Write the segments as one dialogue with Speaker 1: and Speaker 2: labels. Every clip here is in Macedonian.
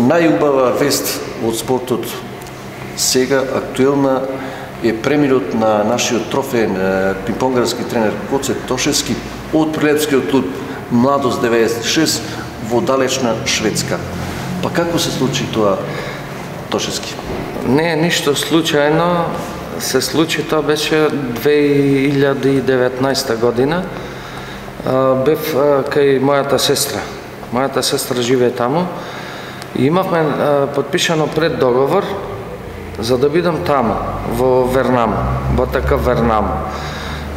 Speaker 1: најубава вест од спортот сега, актуелна, е премирот на нашиот трофеен пинг-понгарски тренер Гоце Тошевски од Прилепскиот клуб Младост 96 во далечна Шведска. Па како се случи тоа, Тошевски?
Speaker 2: Не е ништо случајно, се случи, тоа беше 2019 година. Бев кај мојата сестра. Мојата сестра живее таму. И имавме подпишано преддоговор за да бидам таму, во Вернамо, во такав Вернамо.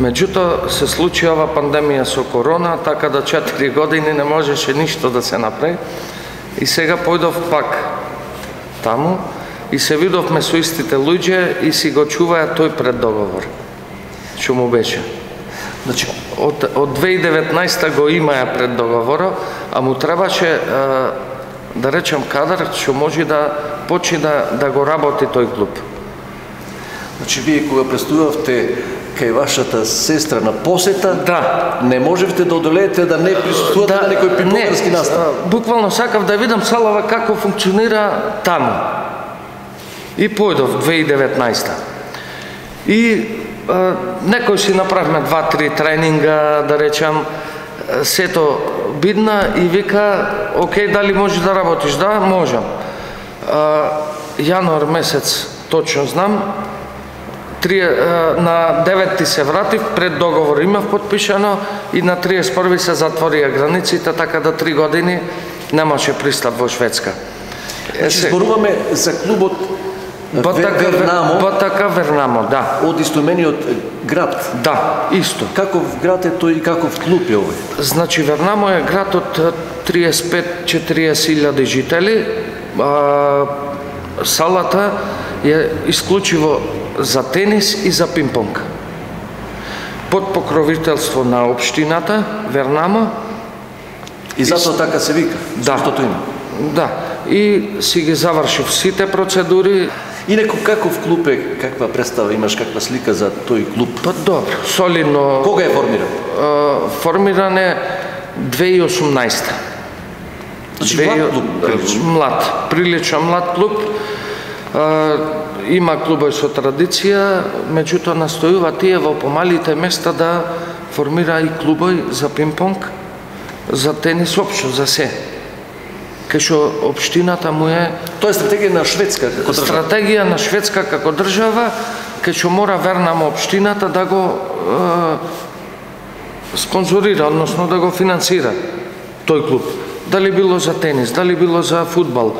Speaker 2: Меѓутоа се случи ова пандемија со корона, така да 4 години не можеше ништо да се направи. И сега појдов пак таму и се видовме со истите луѓе и си го чуваја тој преддоговор. Што му беше.
Speaker 1: Значи,
Speaker 2: од 2019 го имаја преддоговорот, а му требаше да речем кадар што може да почне да го работи тој клуб.
Speaker 1: Значи, вие кога престувавте кај вашата сестра на посета,
Speaker 2: да,
Speaker 1: не можевте да одолеете да не присуствувате на некој пинг-понгарски настан.
Speaker 2: Буквално сакав да видам салава како функционира таму. И појдов 2019. И некој си направивме 2-3 тренинга, да речам, сето бидна и вика, окей, дали може да работиш? Да, можам. Јануар месец, точно знам, на 9 се вратив, пред договор имав подпишано и на 31 се затворија границите, така да 3 години немаше пристап во Шведска.
Speaker 1: Зборуваме за клубот Вернамо.
Speaker 2: Батака Вернамо, да.
Speaker 1: Од истоимениот град.
Speaker 2: Да, исто.
Speaker 1: Каков град е тој и каков клуб е овој?
Speaker 2: Значи Вернамо е град од 35-40 жители. Салата е исклучиво за тенис и за пинг-понг. Под покровителство на општината Вернамо.
Speaker 1: И затоа така се вика?
Speaker 2: Да.
Speaker 1: Истото има?
Speaker 2: Да. И си ги завршив сите процедури.
Speaker 1: Инаку каков клуб е, каква представа имаш, каква слика за тој клуб?
Speaker 2: Па добро, солидно.
Speaker 1: Кога е формиран?
Speaker 2: Формиран е 2018.
Speaker 1: Значи млад клуб?
Speaker 2: Млад, прилично млад клуб. Има клубови со традиција, меѓутоа настојува тие во помалите места да формира и клубови за пинг-понг, за тенис општо, за се. Кај што општината му е...
Speaker 1: Тоа е стратегија на Шведска како држава?
Speaker 2: Стратегија на Шведска како држава, кај што мора Вернамо општината да го спонзорира, односно да го финансира тој клуб. Дали било за тенис, дали било за фудбал.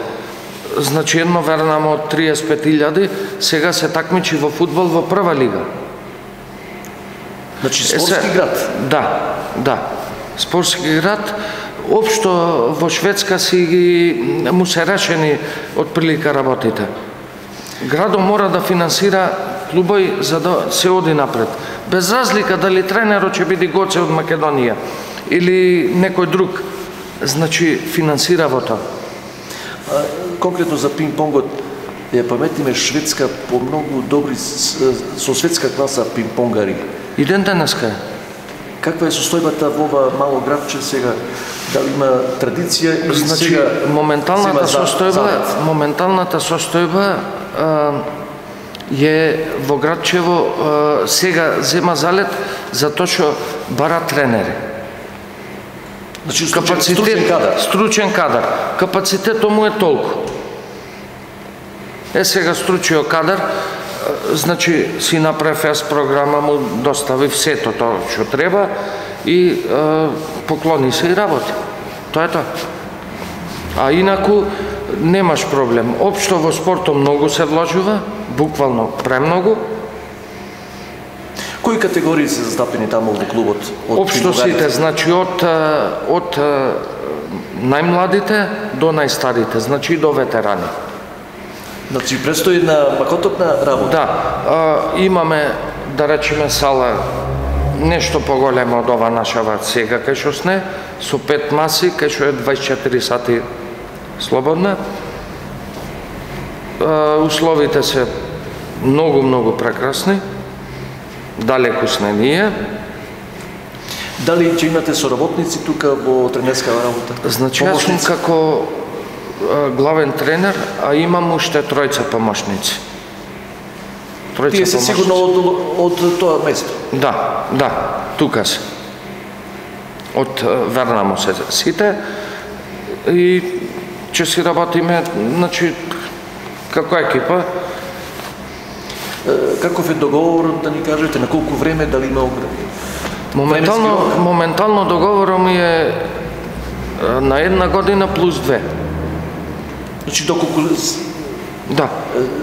Speaker 2: Значи едно Вернамо од 35.000 сега се такмичи во фудбал во прва лига.
Speaker 1: Значи спортски град?
Speaker 2: Да. Спортски град. Општо во Шведска му се решени од прилика работите. Градот мора да финансира клубови за да се оди напред. Без разлика дали тренерот ќе биде Гоце од Македонија или некој друг, значи финансира во тоа.
Speaker 1: Конкретно за пинг-понгот, ја паметиме Шведска по многу добри со светска класа пинг-понгари.
Speaker 2: И ден денеска е.
Speaker 1: Каква е состојбата во ова мало градче сега? Дали има традиција или
Speaker 2: значи,
Speaker 1: сега
Speaker 2: моменталната состојба е во градчево сега зема залет затоа што бара тренери.
Speaker 1: Значи стручен кадар.
Speaker 2: Капацитетот му е толку. Сега стручиот кадар, значи си направив јас програма, му доставив сето тоа што треба и поклони се и работи. Тоа е тоа. А инаку немаш проблем. Општо во спортот многу се вложува, буквално премногу.
Speaker 1: Кои категории се застапени таму во клубот?
Speaker 2: Општо сите, значи од најмладите до најстарите, значи до ветерани.
Speaker 1: Значи престои една макотопна работа?
Speaker 2: Да, имаме, да речеме, сала нешто поголема од ова нашава сега кај што сне, со 5 маси, кај што е 24 сати слободна. Условите се многу прекрасни, далеку сме ние.
Speaker 1: Дали ќе имате соработници тука во тренерска работа?
Speaker 2: Значи, јас сум како главен тренер, а имам уште тројца помошници.
Speaker 1: Тие се сигурно од тоа место?
Speaker 2: Да, тука се. Од Вернамо се сите и ќе си работиме, значи, како екипа.
Speaker 1: Каков е договорот, да ни кажете, на колку време, дали има ограничение?
Speaker 2: Моментално договорот ми е на 1 година плюс 2.
Speaker 1: Значи, доколку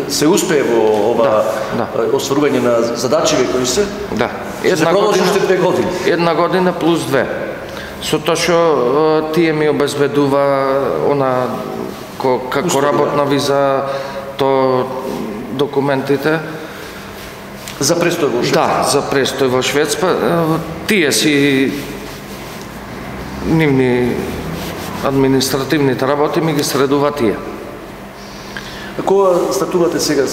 Speaker 1: се успее во ова остварување на задачите кои се, се продолжи уште 2 години.
Speaker 2: 1 година плюс 2. Со тоа што тие ми обезбедува како работна виза, документите.
Speaker 1: За престој во Шведска?
Speaker 2: Да, за престој во Шведска. Тие си нивни административните работи ми ги средува тие.
Speaker 1: А кога стартувате сега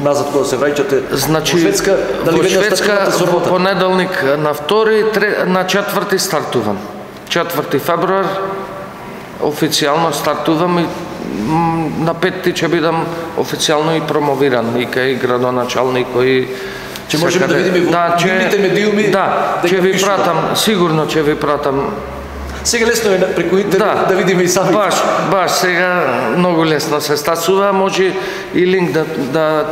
Speaker 1: назад, кога се враќате во Шведска?
Speaker 2: Во Шведска во понеделник на 2, на 4 стартувам. 4 февруар официјално стартувам и на 5 ќе бидам официјално и промовиран и кај градоначалник кој
Speaker 1: ќе можеме да видиме во нивните медиуми.
Speaker 2: Да, ќе ви пратам, сигурно ќе ви пратам.
Speaker 1: Сега лесно е преку интернет да видиме и сами.
Speaker 2: Баш сега многу лесно се стасува, може и линк да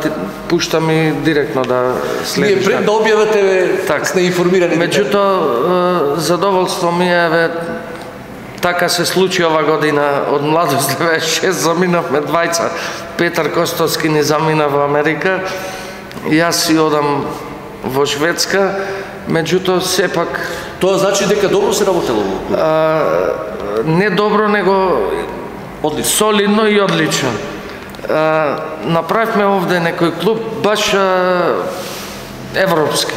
Speaker 2: пуштам и директно да следиш.
Speaker 1: Ние пред да објавате сте информирани.
Speaker 2: Меѓутоа, задоволство ми е, така се случи ова година, од младост 96 заминавме двајца. Петар Костовски ни замина во Америка, јас си одам во Шведска, меѓутоа сепак...
Speaker 1: Тоа значи дека добро се работело во клуб?
Speaker 2: Не добро, него солидно и одлично. Направивме овде некој клуб баш европски.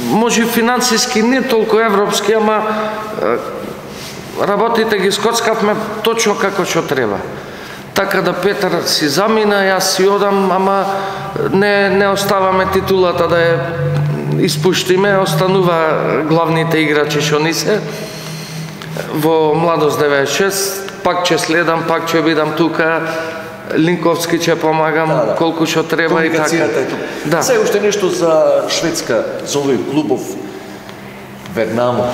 Speaker 2: Може финансиски не толку европски, ама работите ги скоцкавме точно како што треба. Така да Петар си замина, јас си одам, ама не оставаме титулата да ја испуштиме, останува главните играчи што ни се. Во младост 96, пак ќе следам, пак ќе бидам тука, Линковски ќе помагам колку што треба и така.
Speaker 1: Комуникацијата е тука. Сега уште нешто за Шведска, за овој клубов Вернамо.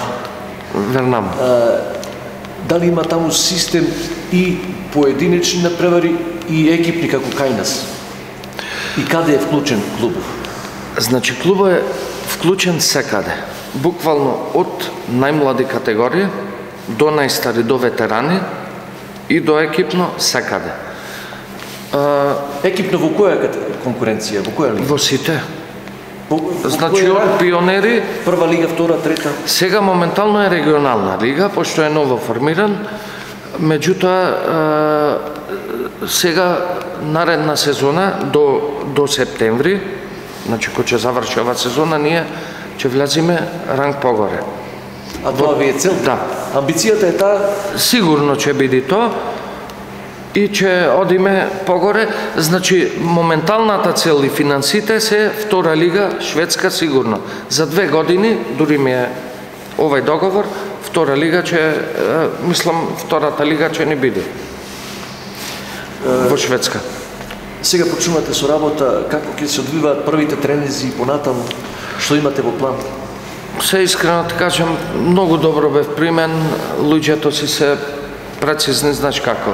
Speaker 1: Дали има таму систем и поединечни надпревари и екипни како кај нас? И каде е вклучен клубов?
Speaker 2: Значи клубот е вклучен секаде. Буквално од најмлади категории до најстари, до ветерани и до екипно секаде.
Speaker 1: Екипно во која конкуренција, во која лига?
Speaker 2: Во сите. Значи од пионери...
Speaker 1: Прва лига, втора, трета?
Speaker 2: Сега моментално е регионална лига, пошто е ново формиран. Меѓутоа, сега наредна сезона до септември, значи кога ќе заврши ова сезона, ние ќе влезиме ранг погоре.
Speaker 1: А тоа ви е цел?
Speaker 2: Да.
Speaker 1: Амбицијата е таа?
Speaker 2: Сигурно ќе биде тоа и ќе одиме погоре. Значи, моменталната цел и финансите се втора лига, Шведска сигурно. За 2 години, дури ми е овај договор, втора лига ќе, мислам, втората лига ќе не биде во Шведска.
Speaker 1: Сега почнувате со работа, како ќе се одвиваат првите тренинзи и понатаму, што имате во план?
Speaker 2: Се искрено да кажам, многу добро бев примен, луѓето си се прецизни, знаеш како.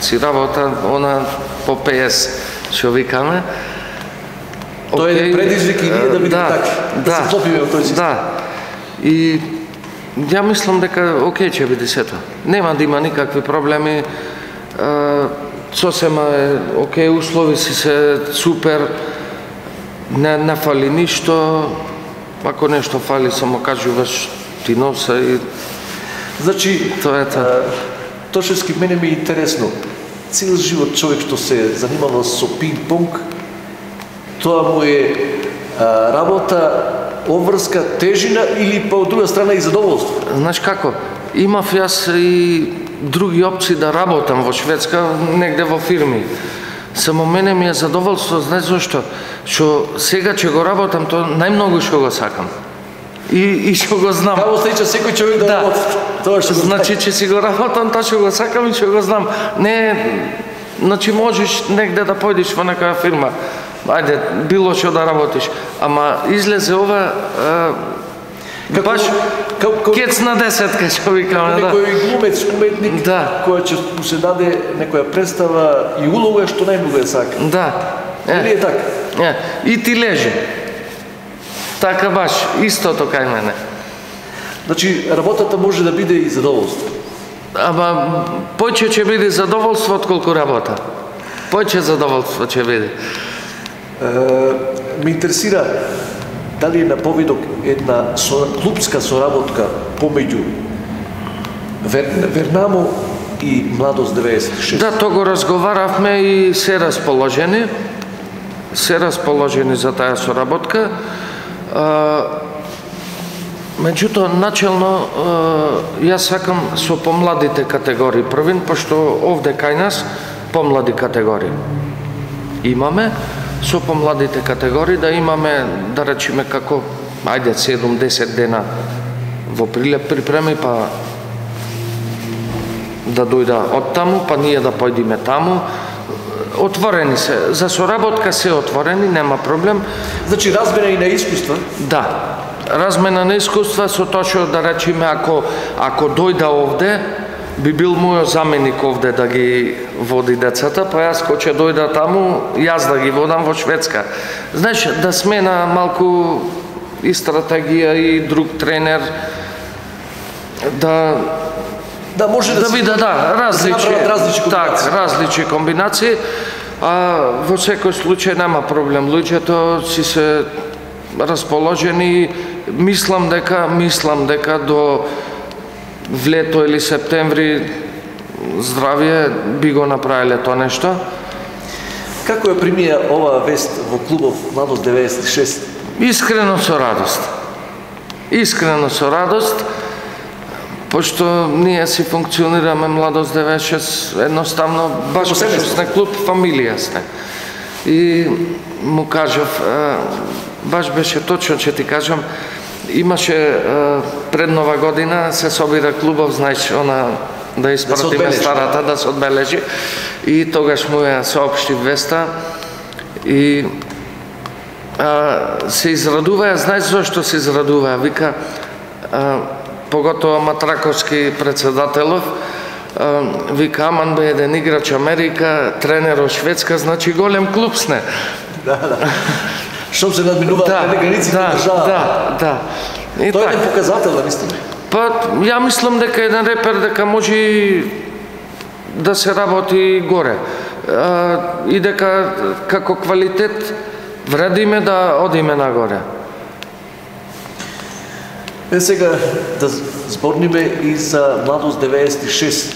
Speaker 2: Си работа, она по ПС, што викаме.
Speaker 1: Тоа е предизвик и ние да биде така, да се вклопиме во тој систем.
Speaker 2: Да, и ја мислам дека окей ќе биде сето. Нема да има никакви проблеми, сосема е окей, услови си се супер, не фали ништо, ако нешто фали само кажуваш, ти носа и...
Speaker 1: Значи, Тошевски, мене ми е интересно, цел живот човек што се занимава со пинг-понг, тоа му е работа, обврска, тежина или па од друга страна и задоволство?
Speaker 2: Знаеш како, имав јас и други опции да работам во Шведска, негде во фирми. Само мене ми е задоволство, знаеш зашто? Што сега ќе го работам, тоа најмногу што го сакам. И што го знам.
Speaker 1: Како слича секој човек да работи. Тоа што го
Speaker 2: Значи, че си го работам, тоа што го сакам и што го знам. Не, значи можеш негде да појдеш во некоја фирма. Ајде, било што да работиш. Ама излезе ова баш кец на десетка, што викаме, да.
Speaker 1: Некој глумец, уметник, која ќе му се даде некоја представа и улога што најмногу ја сака.
Speaker 2: Да.
Speaker 1: Или е така?
Speaker 2: И ти лежи. Така баш, истото кај мене.
Speaker 1: Значи, работата може да биде и задоволство.
Speaker 2: Ама, поќе ќе биде задоволство отколку работа. Поќе задоволство ќе биде.
Speaker 1: Ме интересира дали е на повидок една клубска соработка помеѓу Вернамо и Младост 96.
Speaker 2: Да, то го разговаравме и се расположени. Се расположени за таа соработка. Меѓутоа, начелно, јас сакам со помладите категории првин, пошто овде кај нас помлади категории имаме, со помладите категории да имаме, да речеме како, ајде 7-10 дена во прилеп припреми, па да дојда од таму, па ние да појдиме таму. Отворени се, за соработка се отворени, нема проблем.
Speaker 1: Значи размена и на искуства?
Speaker 2: Да, размена на искуства со тоа што да речеме ако дојда овде, би бил мојот заменик овде да ги води децата, па јас кога ќе дојда таму, јас да ги водам во Шведска. Знаеш, да смена малку и стратегија и друг тренер,
Speaker 1: да може да
Speaker 2: биде различни комбинации, а во секој случај нема проблем. Луѓето си се расположени, мислам дека до влето или септември здравје би го направиле тоа нешто.
Speaker 1: Како ја примија оваа вест во клубов Младост 96?
Speaker 2: Искрено со радост. Искрено со радост, пошто ние си функционираме Младост 96 едноставно баш како сме клуб, фамилија сме. И му кажав, баш беше точно, че ти кажам, имаше пред Нова година се собира клубов, знаеш, она да испратиме старата, да се одбележи. И тогаш му ја соопшти веста и се израдува, знаеш зашто се израдува, вика, поготово Матраковски председателов, вика, аман бе еден играч Америка, тренер од Шведска, значи голем клуб сне.
Speaker 1: Да. Што се надминуваат границите на држава.
Speaker 2: Да.
Speaker 1: Тоа е показател, наистина.
Speaker 2: Па, ја мислам дека еден репер дека може да се работи горе. И дека како квалитет вредиме да одиме нагоре.
Speaker 1: Сега да зборниме и за Младост 96.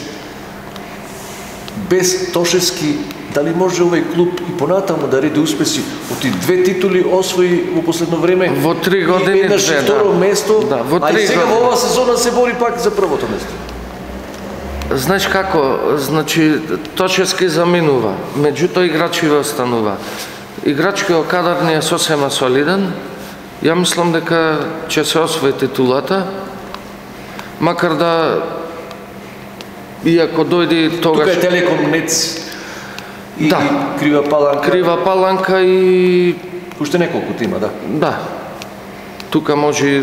Speaker 1: Без Тошевски, дали може овој клуб и понатаму да реди успеси? Оти 2 титули освои во последно време.
Speaker 2: Во 3 години.
Speaker 1: И еднаш второ место, а и сега во оваа сезона се бори пак за првото место.
Speaker 2: Знаеш како, значи Тошевски заминува, меѓутоа играчи останува. Играчкиот кадар не е сосема солиден. Ја мислам дека ќе се освои титулата, макар да иако дојде тогаш...
Speaker 1: Тука е Телеком, НЕЦ и Крива Паланка.
Speaker 2: Крива Паланка и...
Speaker 1: Уште неколку тима, да.
Speaker 2: Да. Тука може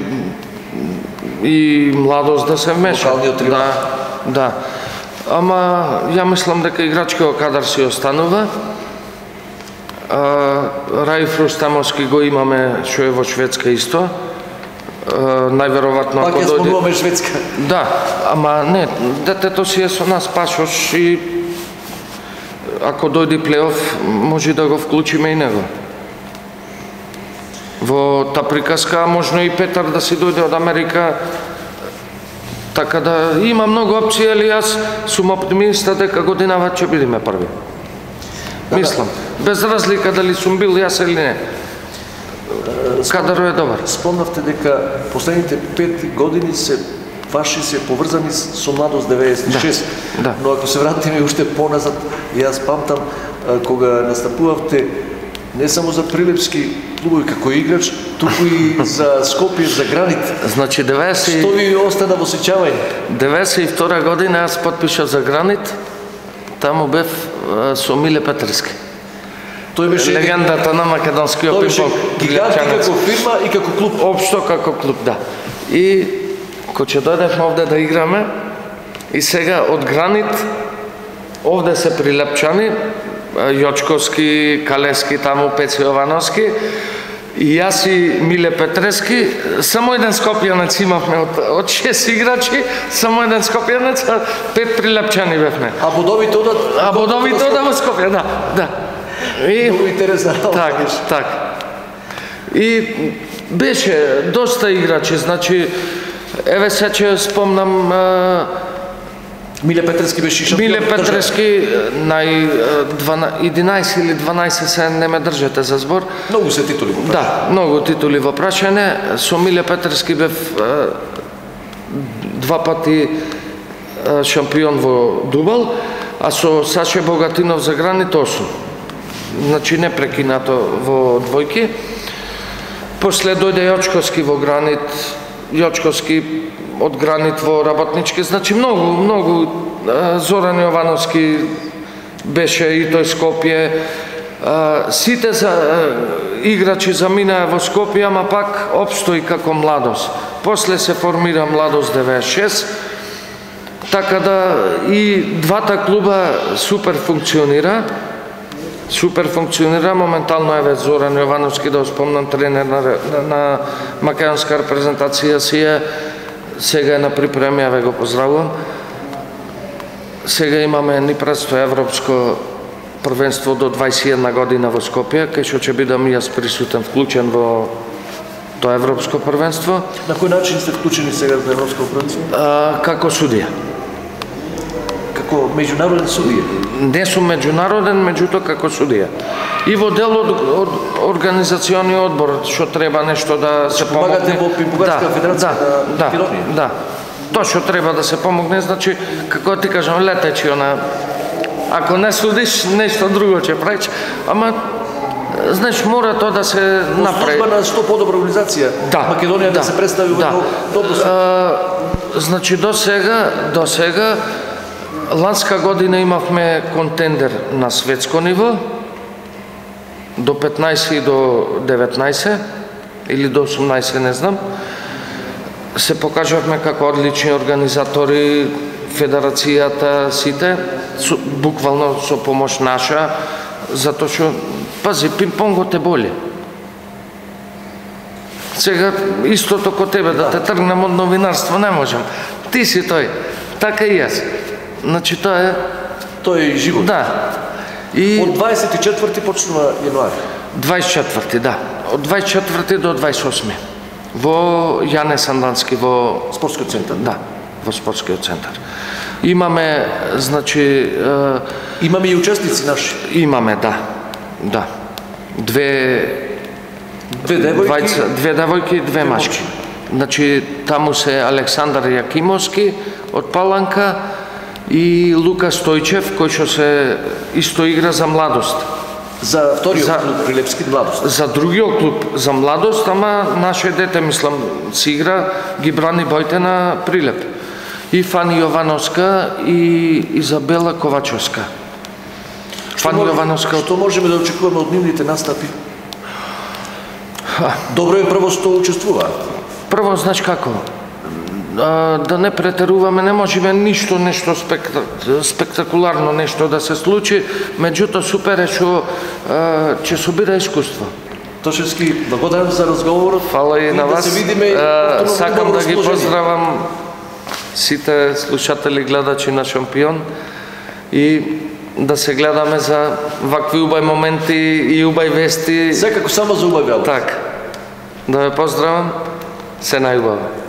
Speaker 2: и Младост да се вмеша.
Speaker 1: Локалниот рибар.
Speaker 2: Да. Ама ја мислам дека играчкиот кадар си останува. Раиф Рустамовски го имаме, што е во Шведска исто. Најверојатно
Speaker 1: ако дојде... Пак ја спомнуваме Шведска.
Speaker 2: Да, ама не, детето си е со нас пашош и ако дојде плейоф, може да го вклучиме и него. Во та приказка, можно и Петар да си дојде од Америка. Така да има многу опции, али јас сум оптимиста дека годинава ќе бидеме први. Мислам, без разлика дали сум бил јас или не. Кадарот е добар.
Speaker 1: Спомнавте дека последните 5 години ваши се поврзани со Младост 96.
Speaker 2: Да.
Speaker 1: Но ако се вратиме уште поназад, јас памтам кога настапувавте не само за Прилепски клубови како играч, туку и за Скопје, за Гранит.
Speaker 2: Значи
Speaker 1: Што ви остана во сеќавање?
Speaker 2: 92 година аз подпишав за Гранит, таму бев со Миле Петрски.
Speaker 1: Тој беше
Speaker 2: легендата на македонскиот пинг-понг.
Speaker 1: Гигант и како фирма и како клуб.
Speaker 2: Општо како клуб, да. И кога дојдевме овде да играме, и сега од Гранит овде се Прилепчани, Јочковски, Калески, таму Пеци Јовановски, и јас и Миле Петрески, само еден скопјанец имавме од 6 играчи, само еден скопјанец, 5 Прилепчани бевме.
Speaker 1: А бодовите одат?
Speaker 2: А бодовите одат во Скопје, да. И
Speaker 1: многу интересна работа.
Speaker 2: Так. И беше доста играчи, значи еве се че спомнам
Speaker 1: Миле Петрески беше шампион.
Speaker 2: Миле Петрески на 11 или 12 се не ме држете за збор.
Speaker 1: Многу се титули во прашање.
Speaker 2: Да, многу титули во прашање. Со Миле Петрески бев 2 пати шампион во дубл, а со Саше Богатинов за Гранит 8. Значи не прекинато во двојки. После дојде Јочковски во Гранит, Јочковски од Гранит во Работнички, значи многу Зоран Јовановски беше и тој Скопје. Сите играчи заминаа во Скопје, ама пак опстои како Младост. После се формира Младост 96, така да и двата клуба супер функционира. Моментално еве Зоран Јовановски, да спомнам, тренер на македонска репрезентација си сега е на припреми, еве го поздравувам. Сега имаме ни предстои европско првенство до 21 година во Скопје, кај што ќе бидам јас присутен, вклучен во тоа европско првенство.
Speaker 1: На кој начин сте вклучени сега во европско првенство?
Speaker 2: Како судија.
Speaker 1: Како меѓународен судија?
Speaker 2: Не сум меѓународен, меѓутоа како судија. И во дел од организациониот одбор, што треба нешто да се помогне.
Speaker 1: Помагате во Пинг-понгарска федерација на Македонија?
Speaker 2: Да. Тоа што треба да се помогне, значи, како ти кажам, летечи, ако не судиш, нешто друго ќе правиш, ама, знаеш, мора тоа да се направи.
Speaker 1: Во служба на што подобра организација, Македонија да се представи во едно добро свет.
Speaker 2: Значи, до сега, ланска година имавме контендер на светско ниво, до 15 и до 19, или до 18, не знам. Се покажавме како одлични организатори, федерацијата, сите, буквално со помош наша, затоа што, пази, пинг-понгот е боли. Сега, истото ко тебе, да те тргнем од новинарство, не можем. Ти си тој, така и јас. Значи, тоа е...
Speaker 1: Тоа е живот.
Speaker 2: Да.
Speaker 1: Од 24 почнува јануари.
Speaker 2: 24, да. Од 24 до 28. Во Јане Сандански, во
Speaker 1: спортскиот центар.
Speaker 2: Да, во спортскиот центар. Имаме, значи...
Speaker 1: Имаме и учесници наши.
Speaker 2: Имаме, да. Две девојки и две машки. Значи, таму се Александар Јакимовски од Паланка и Лука Стојчев, кој што се исто игра за Младост.
Speaker 1: За вториот клуб Прилепски Младост.
Speaker 2: За другиот клуб за Младост, ама наше дете, мислам, си игра, ги брани боите на Прилеп. И Фани Јовановска и Изабела Ковачевска. Фани Јовановска...
Speaker 1: Што можеме да очекуваме од нивните настапи? Добро е прво што учествуваат.
Speaker 2: Прво, знаеш како? Да не претеруваме, не можеме ништо спектакуларно нешто да се случи, меѓутоа супер е што ќе собира искуство.
Speaker 1: Тошевски, благодарам за разговорот.
Speaker 2: Фала и на вас.
Speaker 1: Да се видиме.
Speaker 2: Сакам да ги поздравам сите слушатели, гледачи на Шампион и да се гледаме за вакви убави моменти и убави вести.
Speaker 1: Секако само за убави.
Speaker 2: Так. Да ве поздравам. Се најубаво.